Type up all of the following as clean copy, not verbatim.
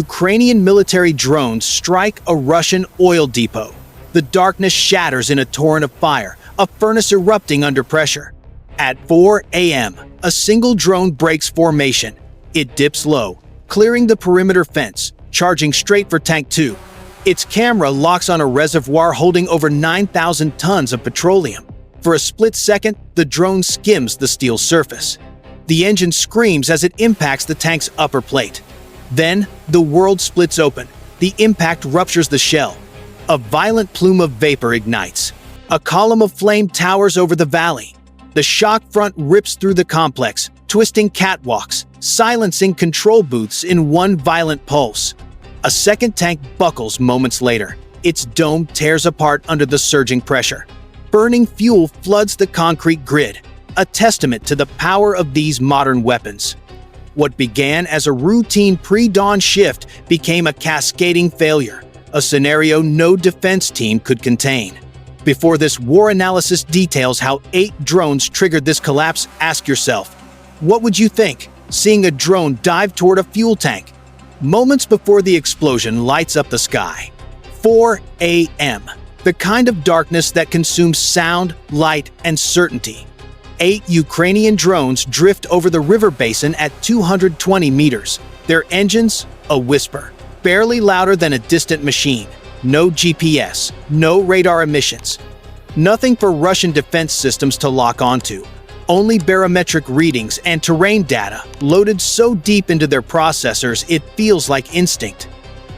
Ukrainian military drones strike a Russian oil depot. The darkness shatters in a torrent of fire, a furnace erupting under pressure. At 4 a.m., a single drone breaks formation. It dips low, clearing the perimeter fence, charging straight for Tank 2. Its camera locks on a reservoir holding over 9,000 tons of petroleum. For a split second, the drone skims the steel surface. The engine screams as it impacts the tank's upper plate. Then, the world splits open. The impact ruptures the shell. A violent plume of vapor ignites. A column of flame towers over the valley. The shock front rips through the complex, twisting catwalks, silencing control booths in one violent pulse. A second tank buckles moments later. Its dome tears apart under the surging pressure. Burning fuel floods the concrete grid, a testament to the power of these modern weapons. What began as a routine pre-dawn shift became a cascading failure, a scenario no defense team could contain. Before this war analysis details how 8 drones triggered this collapse, ask yourself, what would you think, seeing a drone dive toward a fuel tank? Moments before the explosion lights up the sky. 4 a.m. The kind of darkness that consumes sound, light, and certainty. 8 Ukrainian drones drift over the river basin at 220 meters. Their engines, a whisper, barely louder than a distant machine. No GPS, no radar emissions. Nothing for Russian defense systems to lock onto. Only barometric readings and terrain data loaded so deep into their processors it feels like instinct.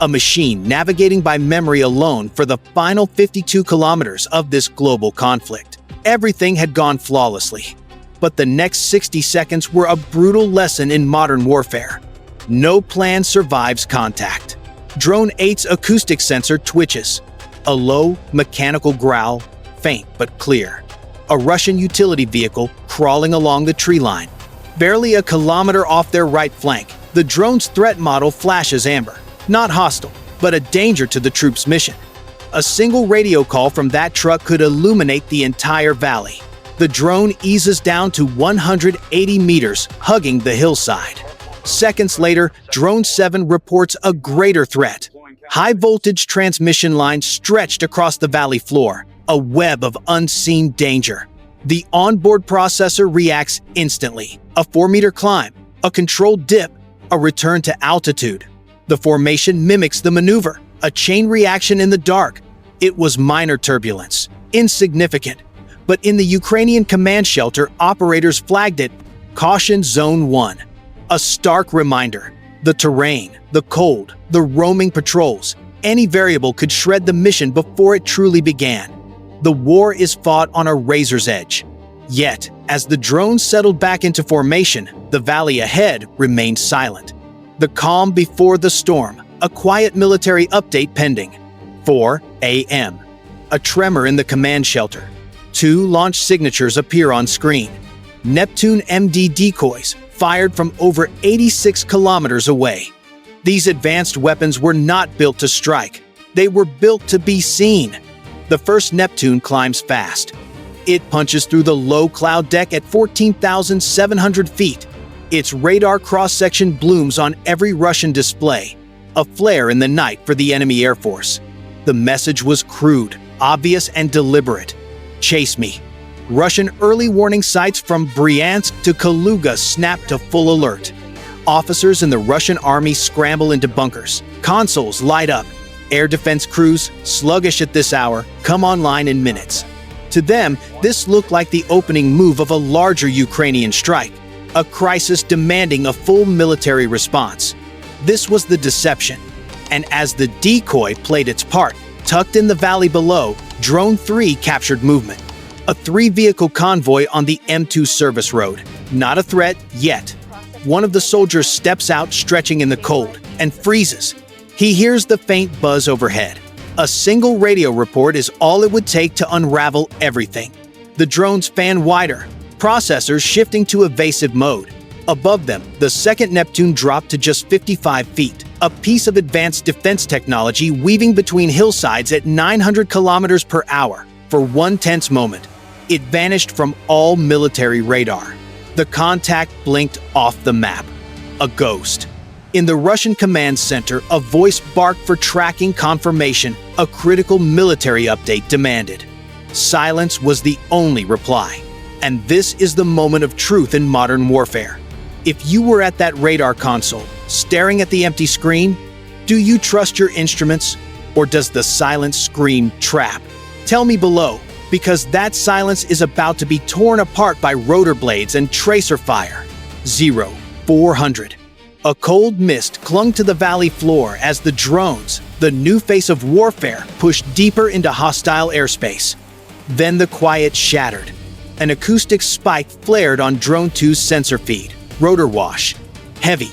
A machine navigating by memory alone for the final 52 kilometers of this global conflict. Everything had gone flawlessly. But the next 60 seconds were a brutal lesson in modern warfare. No plan survives contact. Drone 8's acoustic sensor twitches. A low, mechanical growl, faint but clear. A Russian utility vehicle crawling along the tree line. Barely a kilometer off their right flank, the drone's threat model flashes amber. Not hostile, but a danger to the troops' mission. A single radio call from that truck could illuminate the entire valley. The drone eases down to 180 meters, hugging the hillside. Seconds later, Drone 7 reports a greater threat. High-voltage transmission lines stretched across the valley floor, a web of unseen danger. The onboard processor reacts instantly. A 4-meter climb, a controlled dip, a return to altitude. The formation mimics the maneuver, a chain reaction in the dark. It was minor turbulence, insignificant. But in the Ukrainian command shelter, operators flagged it Caution Zone 1. A stark reminder. The terrain, the cold, the roaming patrols. Any variable could shred the mission before it truly began. The war is fought on a razor's edge. Yet, as the drones settled back into formation, the valley ahead remained silent. The calm before the storm, a quiet military update pending. 4 a.m. A tremor in the command shelter. 2 launch signatures appear on screen. Neptune MD decoys, fired from over 86 kilometers away. These advanced weapons were not built to strike. They were built to be seen. The first Neptune climbs fast. It punches through the low cloud deck at 14,700 feet. Its radar cross-section blooms on every Russian display, a flare in the night for the enemy air force. The message was crude, obvious, and deliberate. Chase me. Russian early warning sites from Bryansk to Kaluga snap to full alert. Officers in the Russian army scramble into bunkers. Consoles light up. Air defense crews, sluggish at this hour, come online in minutes. To them, this looked like the opening move of a larger Ukrainian strike, a crisis demanding a full military response. This was the deception. And as the decoy played its part, tucked in the valley below, Drone 3 captured movement. A 3-vehicle convoy on the M2 service road. Not a threat yet. One of the soldiers steps out, stretching in the cold, and freezes. He hears the faint buzz overhead. A single radio report is all it would take to unravel everything. The drones fan wider, processors shifting to evasive mode. Above them, the second Neptune dropped to just 55 feet, a piece of advanced defense technology weaving between hillsides at 900 kilometers per hour. For one tense moment, it vanished from all military radar. The contact blinked off the map. A ghost. In the Russian command center, a voice barked for tracking confirmation. A critical military update demanded. Silence was the only reply. And this is the moment of truth in modern warfare. If you were at that radar console, staring at the empty screen, do you trust your instruments, or does the silence scream trap? Tell me below, because that silence is about to be torn apart by rotor blades and tracer fire. 400. A cold mist clung to the valley floor as the drones, the new face of warfare, pushed deeper into hostile airspace. Then the quiet shattered. An acoustic spike flared on Drone 2's sensor feed. Rotor wash. Heavy.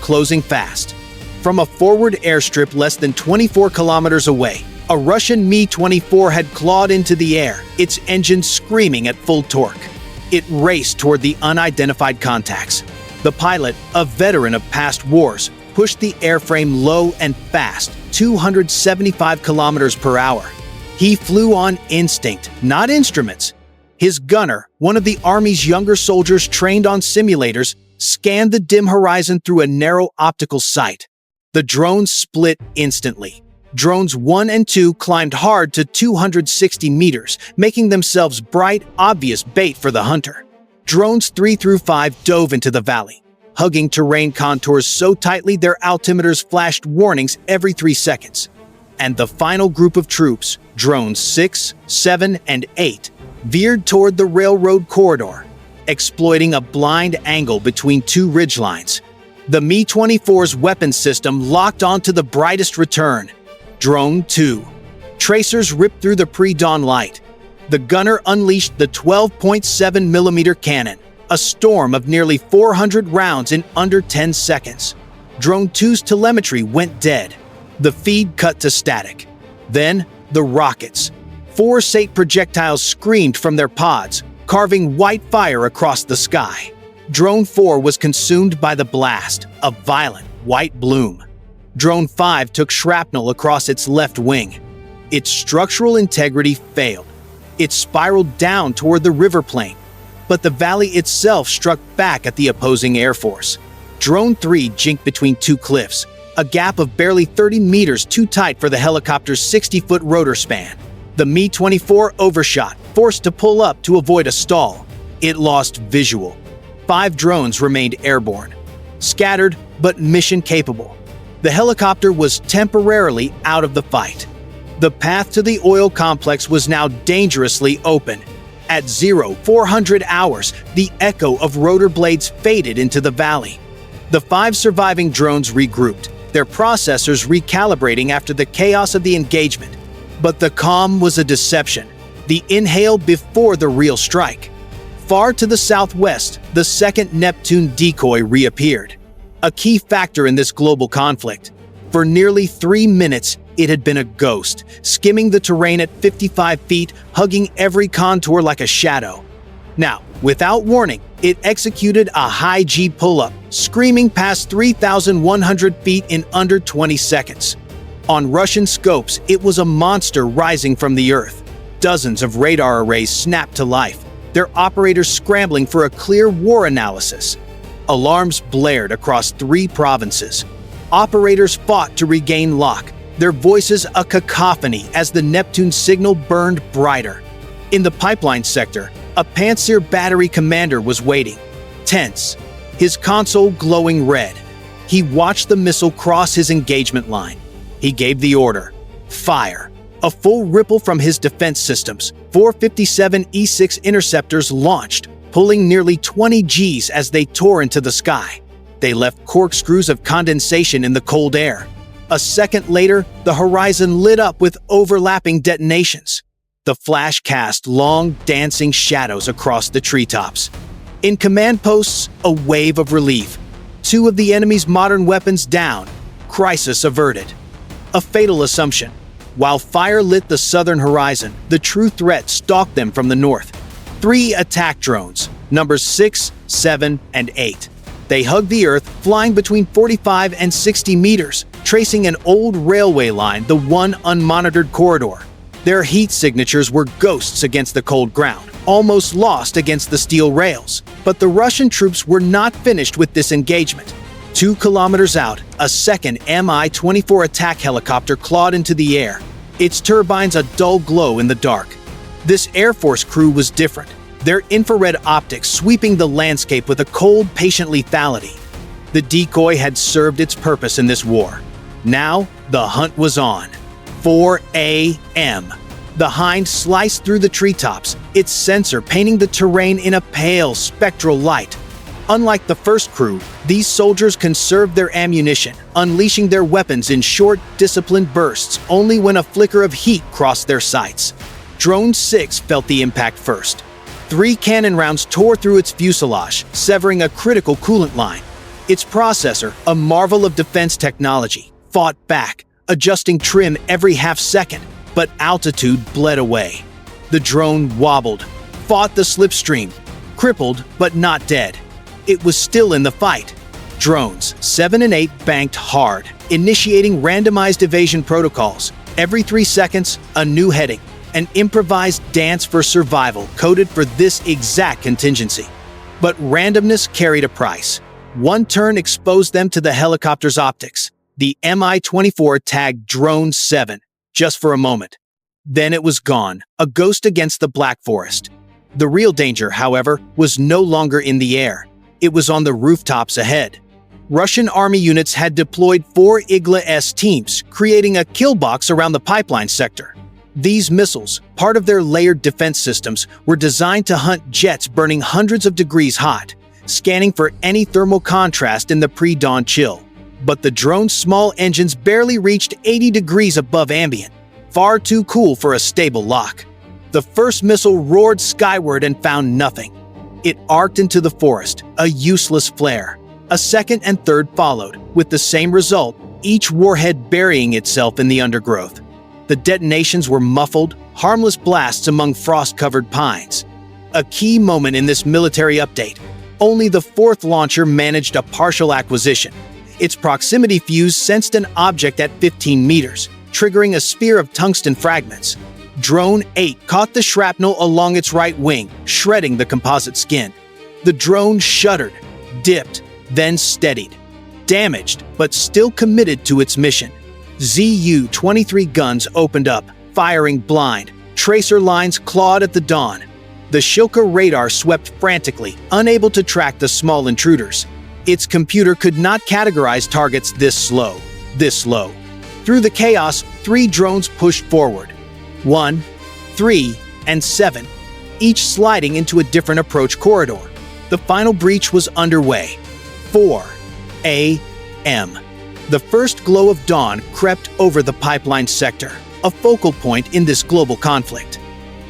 Closing fast. From a forward airstrip less than 24 kilometers away, a Russian Mi-24 had clawed into the air, its engine screaming at full torque. It raced toward the unidentified contacts. The pilot, a veteran of past wars, pushed the airframe low and fast, 275 kilometers per hour. He flew on instinct, not instruments. His gunner, one of the Army's younger soldiers trained on simulators, scanned the dim horizon through a narrow optical sight. The drones split instantly. Drones 1 and 2 climbed hard to 260 meters, making themselves bright, obvious bait for the hunter. Drones 3 through 5 dove into the valley, hugging terrain contours so tightly their altimeters flashed warnings every 3 seconds. And the final group of troops, drones 6, 7, and 8, veered toward the railroad corridor, exploiting a blind angle between two ridgelines. The Mi-24's weapon system locked onto the brightest return, Drone 2. Tracers ripped through the pre-dawn light. The gunner unleashed the 12.7mm cannon, a storm of nearly 400 rounds in under 10 seconds. Drone 2's telemetry went dead. The feed cut to static. Then, the rockets. 4 SATE projectiles screamed from their pods, carving white fire across the sky. Drone 4 was consumed by the blast, a violent white bloom. Drone 5 took shrapnel across its left wing. Its structural integrity failed. It spiraled down toward the river plain, but the valley itself struck back at the opposing air force. Drone 3 jinked between 2 cliffs, a gap of barely 30 meters too tight for the helicopter's 60-foot rotor span. The Mi-24 overshot, forced to pull up to avoid a stall. It lost visual. 5 drones remained airborne, scattered but mission-capable. The helicopter was temporarily out of the fight. The path to the oil complex was now dangerously open. At 400 hours, the echo of rotor blades faded into the valley. The 5 surviving drones regrouped, their processors recalibrating after the chaos of the engagement. But the calm was a deception, the inhale before the real strike. Far to the southwest, the second Neptune decoy reappeared, a key factor in this global conflict. For nearly 3 minutes, it had been a ghost, skimming the terrain at 55 feet, hugging every contour like a shadow. Now, without warning, it executed a high G pull-up, screaming past 3,100 feet in under 20 seconds. On Russian scopes, it was a monster rising from the earth. Dozens of radar arrays snapped to life, their operators scrambling for a clear war analysis. Alarms blared across 3 provinces. Operators fought to regain lock, their voices a cacophony as the Neptune signal burned brighter. In the pipeline sector, a Panzer battery commander was waiting, tense, his console glowing red. He watched the missile cross his engagement line. He gave the order, fire. A full ripple from his defense systems, 457 E-6 interceptors launched, pulling nearly 20 Gs as they tore into the sky. They left corkscrews of condensation in the cold air. A second later, the horizon lit up with overlapping detonations. The flash cast long, dancing shadows across the treetops. In command posts, a wave of relief. 2 of the enemy's modern weapons down. Crisis averted. A fatal assumption. While fire lit the southern horizon, the true threat stalked them from the north. 3 attack drones, numbers 6, 7, and 8. They hugged the earth, flying between 45 and 60 meters, tracing an old railway line, the one unmonitored corridor. Their heat signatures were ghosts against the cold ground, almost lost against the steel rails. But the Russian troops were not finished with this engagement. 2 kilometers out, a second Mi-24 attack helicopter clawed into the air, its turbines a dull glow in the dark. This Air Force crew was different, their infrared optics sweeping the landscape with a cold, patient lethality. The decoy had served its purpose in this war. Now, the hunt was on. 4 a.m. The hind sliced through the treetops, its sensor painting the terrain in a pale, spectral light. Unlike the first crew, these soldiers conserved their ammunition, unleashing their weapons in short, disciplined bursts only when a flicker of heat crossed their sights. Drone 6 felt the impact first. 3 cannon rounds tore through its fuselage, severing a critical coolant line. Its processor, a marvel of defense technology, fought back, adjusting trim every half second, but altitude bled away. The drone wobbled, fought the slipstream, crippled but not dead. It was still in the fight. Drones 7 and 8 banked hard, initiating randomized evasion protocols. Every 3 seconds, a new heading, an improvised dance for survival coded for this exact contingency. But randomness carried a price. One turn exposed them to the helicopter's optics. The Mi-24 tagged Drone 7, just for a moment. Then it was gone, a ghost against the Black Forest. The real danger, however, was no longer in the air. It was on the rooftops ahead. Russian army units had deployed 4 UKRAINA'S teams, creating a kill box around the pipeline sector. These missiles, part of their layered defense systems, were designed to hunt jets burning hundreds of degrees hot, scanning for any thermal contrast in the pre-dawn chill. But the drone's small engines barely reached 80 degrees above ambient, far too cool for a stable lock. The first missile roared skyward and found nothing. It arced into the forest, a useless flare. A second and third followed, with the same result, each warhead burying itself in the undergrowth. The detonations were muffled, harmless blasts among frost-covered pines. A key moment in this military update. Only the 4th launcher managed a partial acquisition. Its proximity fuse sensed an object at 15 meters, triggering a sphere of tungsten fragments. Drone 8 caught the shrapnel along its right wing, shredding the composite skin. The drone shuddered, dipped, then steadied. Damaged, but still committed to its mission. Zu-23 guns opened up, firing blind. Tracer lines clawed at the dawn. The Shilka radar swept frantically, unable to track the small intruders. Its computer could not categorize targets this slow. Through the chaos, 3 drones pushed forward. 1, 3, and 7, each sliding into a different approach corridor. The final breach was underway. 4 a.m. The first glow of dawn crept over the pipeline sector, a focal point in this global conflict.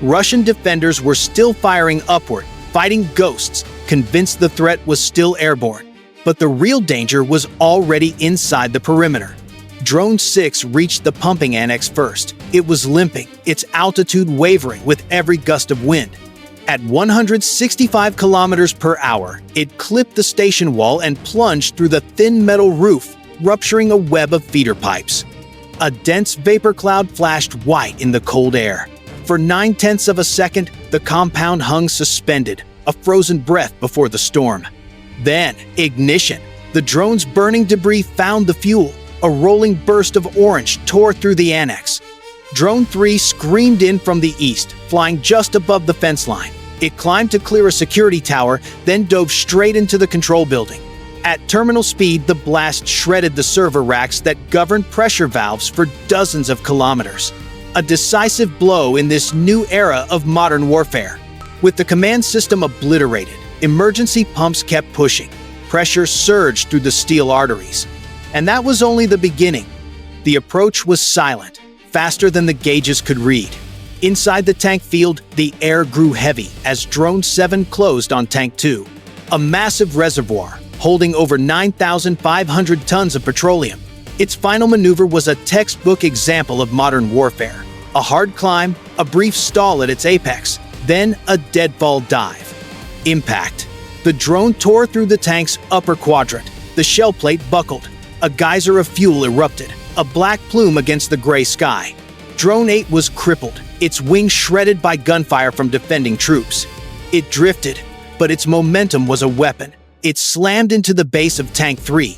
Russian defenders were still firing upward, fighting ghosts, convinced the threat was still airborne. But the real danger was already inside the perimeter. Drone 6 reached the pumping annex first. It was limping, its altitude wavering with every gust of wind. At 165 kilometers per hour, it clipped the station wall and plunged through the thin metal roof, rupturing a web of feeder pipes. A dense vapor cloud flashed white in the cold air. For 9/10 of a second, the compound hung suspended, a frozen breath before the storm. Then, ignition. The drone's burning debris found the fuel. A rolling burst of orange tore through the annex. Drone 3 screamed in from the east, flying just above the fence line. It climbed to clear a security tower, then dove straight into the control building. At terminal speed, the blast shredded the server racks that governed pressure valves for dozens of kilometers. A decisive blow in this new era of modern warfare. With the command system obliterated, emergency pumps kept pushing. Pressure surged through the steel arteries. And that was only the beginning. The approach was silent, faster than the gauges could read. Inside the tank field, the air grew heavy as Drone 7 closed on Tank 2, a massive reservoir holding over 9,500 tons of petroleum. Its final maneuver was a textbook example of modern warfare. A hard climb, a brief stall at its apex, then a deadfall dive. Impact. The drone tore through the tank's upper quadrant. The shell plate buckled. A geyser of fuel erupted, a black plume against the gray sky. Drone 8 was crippled, its wings shredded by gunfire from defending troops. It drifted, but its momentum was a weapon. It slammed into the base of Tank 3,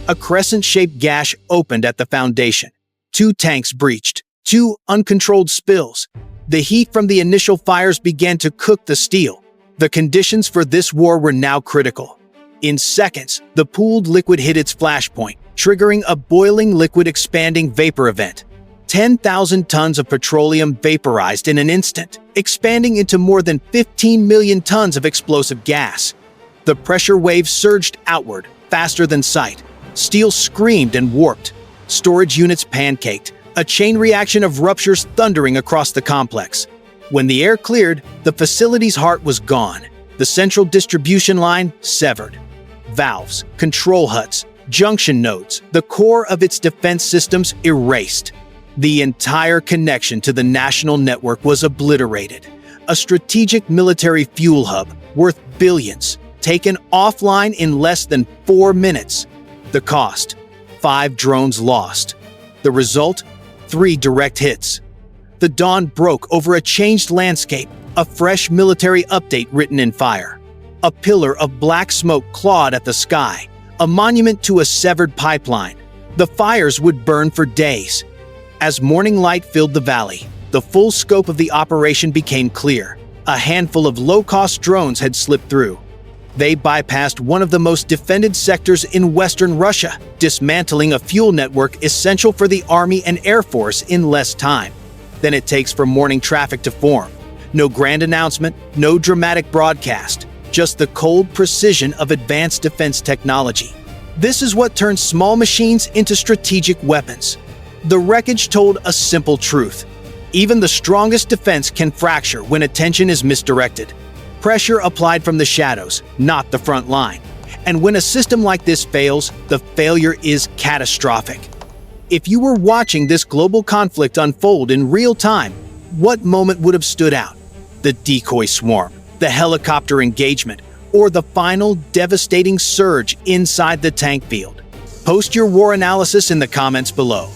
A crescent-shaped gash opened at the foundation. 2 tanks breached. 2 uncontrolled spills. The heat from the initial fires began to cook the steel. The conditions for this war were now critical. In seconds, the pooled liquid hit its flashpoint, triggering a boiling liquid expanding vapor event. 10,000 tons of petroleum vaporized in an instant, expanding into more than 15 million tons of explosive gas. The pressure wave surged outward, faster than sight. Steel screamed and warped. Storage units pancaked, a chain reaction of ruptures thundering across the complex. When the air cleared, the facility's heart was gone. The central distribution line severed. Valves, control huts, junction nodes, the core of its defense systems erased. The entire connection to the national network was obliterated. A strategic military fuel hub worth billions, taken offline in less than 4 minutes. The cost: 5 drones lost. The result: 3 direct hits. The dawn broke over a changed landscape, a fresh military update written in fire. A pillar of black smoke clawed at the sky, a monument to a severed pipeline. The fires would burn for days. As morning light filled the valley, the full scope of the operation became clear. A handful of low-cost drones had slipped through. They bypassed one of the most defended sectors in western Russia, dismantling a fuel network essential for the Army and Air Force in less time than it takes for morning traffic to form. No grand announcement, no dramatic broadcast, just the cold precision of advanced defense technology. This is what turns small machines into strategic weapons. The wreckage told a simple truth. Even the strongest defense can fracture when attention is misdirected. Pressure applied from the shadows, not the front line. And when a system like this fails, the failure is catastrophic. If you were watching this global conflict unfold in real time, what moment would have stood out? The decoy swarm, the helicopter engagement, or the final devastating surge inside the tank field? Post your war analysis in the comments below.